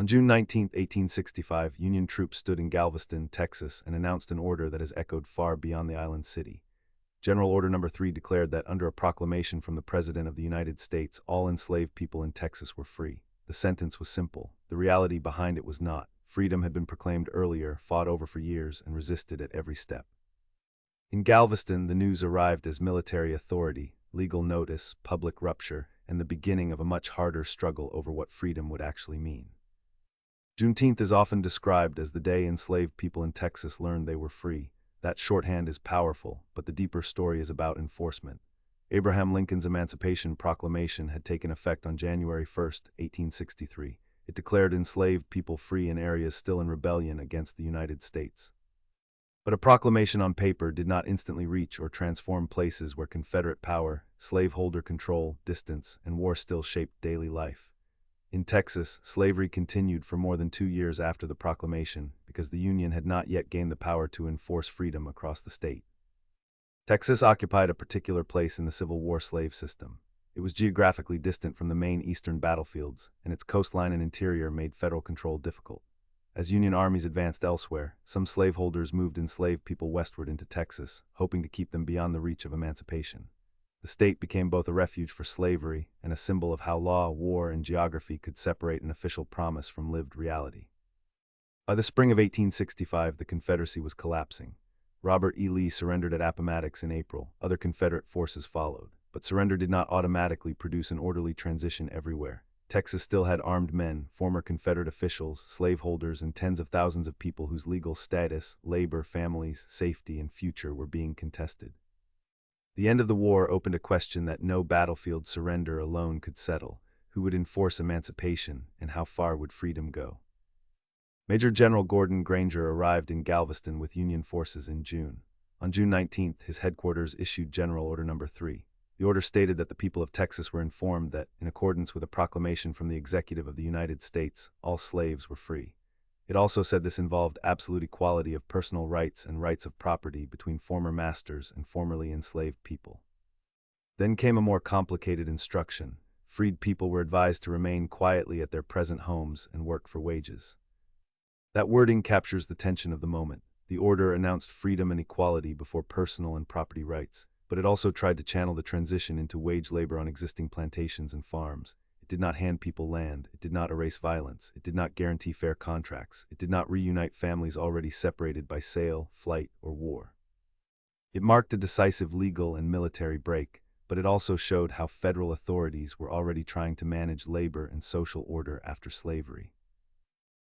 On June 19, 1865, Union troops stood in Galveston, Texas, and announced an order that has echoed far beyond the island city. General Order Number 3 declared that, under a proclamation from the President of the United States, all enslaved people in Texas were free. The sentence was simple. The reality behind it was not. Freedom had been proclaimed earlier, fought over for years, and resisted at every step. In Galveston, the news arrived as military authority, legal notice, public rupture, and the beginning of a much harder struggle over what freedom would actually mean. Juneteenth is often described as the day enslaved people in Texas learned they were free. That shorthand is powerful, but the deeper story is about enforcement. Abraham Lincoln's Emancipation Proclamation had taken effect on January 1, 1863. It declared enslaved people free in areas still in rebellion against the United States. But a proclamation on paper did not instantly reach or transform places where Confederate power, slaveholder control, distance, and war still shaped daily life. In Texas, slavery continued for more than 2 years after the proclamation because the Union had not yet gained the power to enforce freedom across the state. Texas occupied a particular place in the Civil War slave system. It was geographically distant from the main eastern battlefields, and its coastline and interior made federal control difficult. As Union armies advanced elsewhere, some slaveholders moved enslaved people westward into Texas, hoping to keep them beyond the reach of emancipation. The state became both a refuge for slavery and a symbol of how law, war, and geography could separate an official promise from lived reality. By the spring of 1865, the Confederacy was collapsing. Robert E. Lee surrendered at Appomattox in April. Other Confederate forces followed, but surrender did not automatically produce an orderly transition everywhere. Texas still had armed men, former Confederate officials, slaveholders, and tens of thousands of people whose legal status, labor, families, safety, and future were being contested. The end of the war opened a question that no battlefield surrender alone could settle. Who would enforce emancipation, and how far would freedom go? Major General Gordon Granger arrived in Galveston with Union forces in June. On June 19, his headquarters issued General Order Number 3. The order stated that the people of Texas were informed that, in accordance with a proclamation from the Executive of the United States, all slaves were free. It also said this involved absolute equality of personal rights and rights of property between former masters and formerly enslaved people. Then came a more complicated instruction. Freed people were advised to remain quietly at their present homes and work for wages. That wording captures the tension of the moment. The order announced freedom and equality before personal and property rights, but it also tried to channel the transition into wage labor on existing plantations and farms. It did not hand people land, it did not erase violence, it did not guarantee fair contracts, it did not reunite families already separated by sale, flight, or war. It marked a decisive legal and military break, but it also showed how federal authorities were already trying to manage labor and social order after slavery.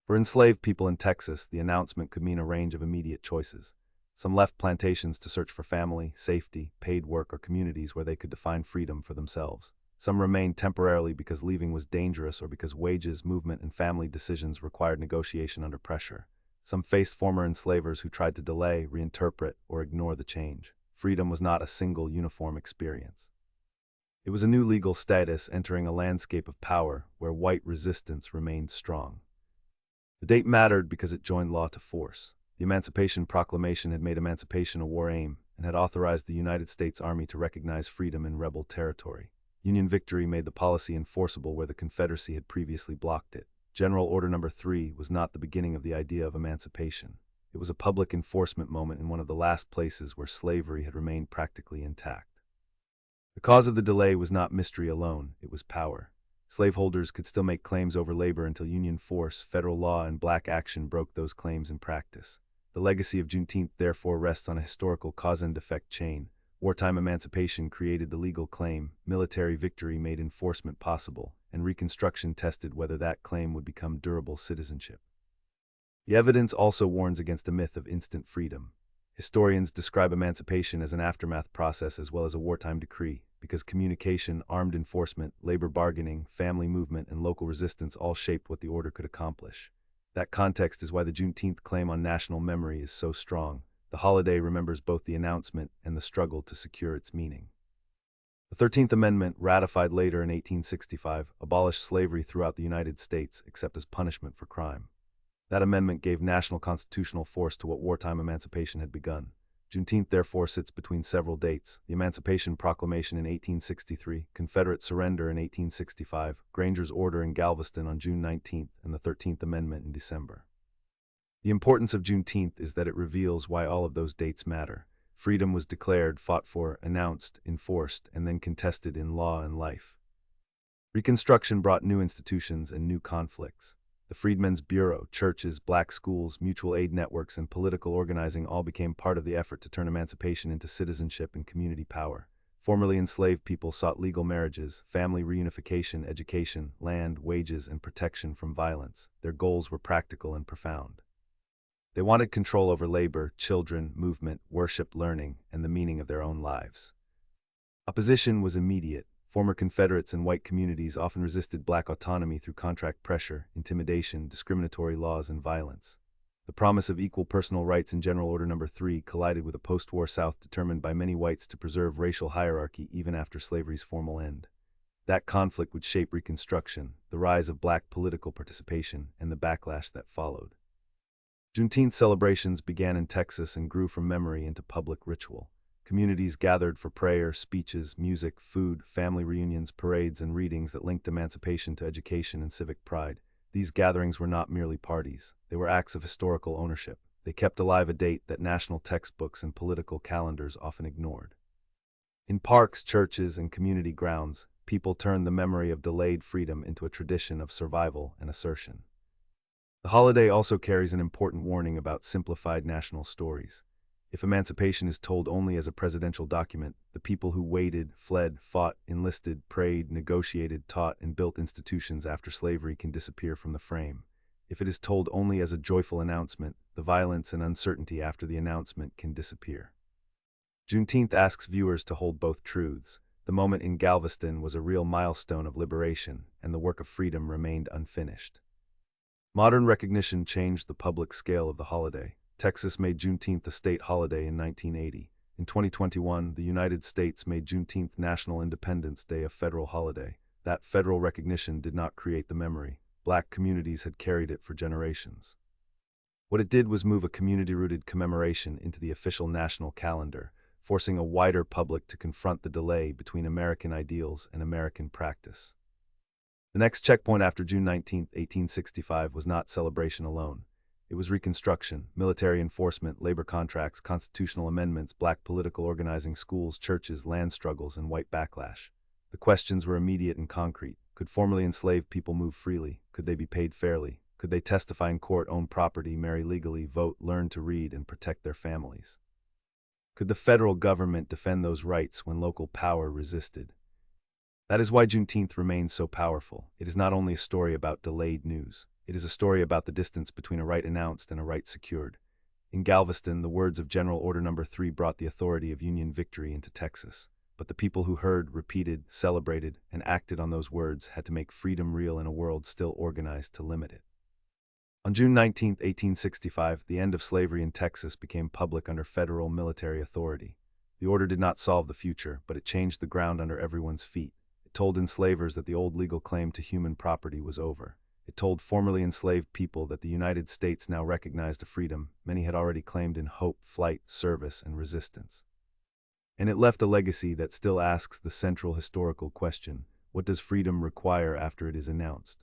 For enslaved people in Texas, the announcement could mean a range of immediate choices. Some left plantations to search for family, safety, paid work, or communities where they could define freedom for themselves. Some remained temporarily because leaving was dangerous or because wages, movement, and family decisions required negotiation under pressure. Some faced former enslavers who tried to delay, reinterpret, or ignore the change. Freedom was not a single, uniform experience. It was a new legal status entering a landscape of power where white resistance remained strong. The date mattered because it joined law to force. The Emancipation Proclamation had made emancipation a war aim and had authorized the United States Army to recognize freedom in rebel territory. Union victory made the policy enforceable where the Confederacy had previously blocked it. General Order Number 3 was not the beginning of the idea of emancipation. It was a public enforcement moment in one of the last places where slavery had remained practically intact. The cause of the delay was not mystery alone, it was power. Slaveholders could still make claims over labor until Union force, federal law, and black action broke those claims in practice. The legacy of Juneteenth therefore rests on a historical cause and effect chain. Wartime emancipation created the legal claim, military victory made enforcement possible, and Reconstruction tested whether that claim would become durable citizenship. The evidence also warns against a myth of instant freedom. Historians describe emancipation as an aftermath process as well as a wartime decree, because communication, armed enforcement, labor bargaining, family movement, and local resistance all shaped what the order could accomplish. That context is why the Juneteenth claim on national memory is so strong. The holiday remembers both the announcement and the struggle to secure its meaning. The 13th Amendment, ratified later in 1865, abolished slavery throughout the United States except as punishment for crime. That amendment gave national constitutional force to what wartime emancipation had begun. Juneteenth therefore sits between several dates: the Emancipation Proclamation in 1863, Confederate surrender in 1865, Granger's order in Galveston on June 19th, and the 13th Amendment in December. The importance of Juneteenth is that it reveals why all of those dates matter. Freedom was declared, fought for, announced, enforced, and then contested in law and life. Reconstruction brought new institutions and new conflicts. The Freedmen's Bureau, churches, black schools, mutual aid networks, and political organizing all became part of the effort to turn emancipation into citizenship and community power. Formerly enslaved people sought legal marriages, family reunification, education, land, wages, and protection from violence. Their goals were practical and profound. They wanted control over labor, children, movement, worship, learning, and the meaning of their own lives. Opposition was immediate. Former Confederates and white communities often resisted black autonomy through contract pressure, intimidation, discriminatory laws, and violence. The promise of equal personal rights in General Order No. 3 collided with a post-war South determined by many whites to preserve racial hierarchy even after slavery's formal end. That conflict would shape Reconstruction, the rise of black political participation, and the backlash that followed. Juneteenth celebrations began in Texas and grew from memory into public ritual. Communities gathered for prayer, speeches, music, food, family reunions, parades, and readings that linked emancipation to education and civic pride. These gatherings were not merely parties. They were acts of historical ownership. They kept alive a date that national textbooks and political calendars often ignored. In parks, churches, and community grounds, people turned the memory of delayed freedom into a tradition of survival and assertion. The holiday also carries an important warning about simplified national stories. If emancipation is told only as a presidential document, the people who waited, fled, fought, enlisted, prayed, negotiated, taught, and built institutions after slavery can disappear from the frame. If it is told only as a joyful announcement, the violence and uncertainty after the announcement can disappear. Juneteenth asks viewers to hold both truths. The moment in Galveston was a real milestone of liberation, and the work of freedom remained unfinished. Modern recognition changed the public scale of the holiday. Texas made Juneteenth a state holiday in 1980. In 2021, the United States made Juneteenth National Independence Day a federal holiday. That federal recognition did not create the memory. Black communities had carried it for generations. What it did was move a community-rooted commemoration into the official national calendar, forcing a wider public to confront the delay between American ideals and American practice. The next checkpoint after June 19, 1865 was not celebration alone. It was Reconstruction, military enforcement, labor contracts, constitutional amendments, black political organizing, schools, churches, land struggles, and white backlash. The questions were immediate and concrete. Could formerly enslaved people move freely? Could they be paid fairly? Could they testify in court, own property, marry legally, vote, learn to read, and protect their families? Could the federal government defend those rights when local power resisted? That is why Juneteenth remains so powerful. It is not only a story about delayed news. It is a story about the distance between a right announced and a right secured. In Galveston, the words of General Order No. 3 brought the authority of Union victory into Texas. But the people who heard, repeated, celebrated, and acted on those words had to make freedom real in a world still organized to limit it. On June 19, 1865, the end of slavery in Texas became public under federal military authority. The order did not solve the future, but it changed the ground under everyone's feet. It told enslavers that the old legal claim to human property was over. It told formerly enslaved people that the United States now recognized a freedom many had already claimed in hope, flight, service, and resistance. And it left a legacy that still asks the central historical question: what does freedom require after it is announced?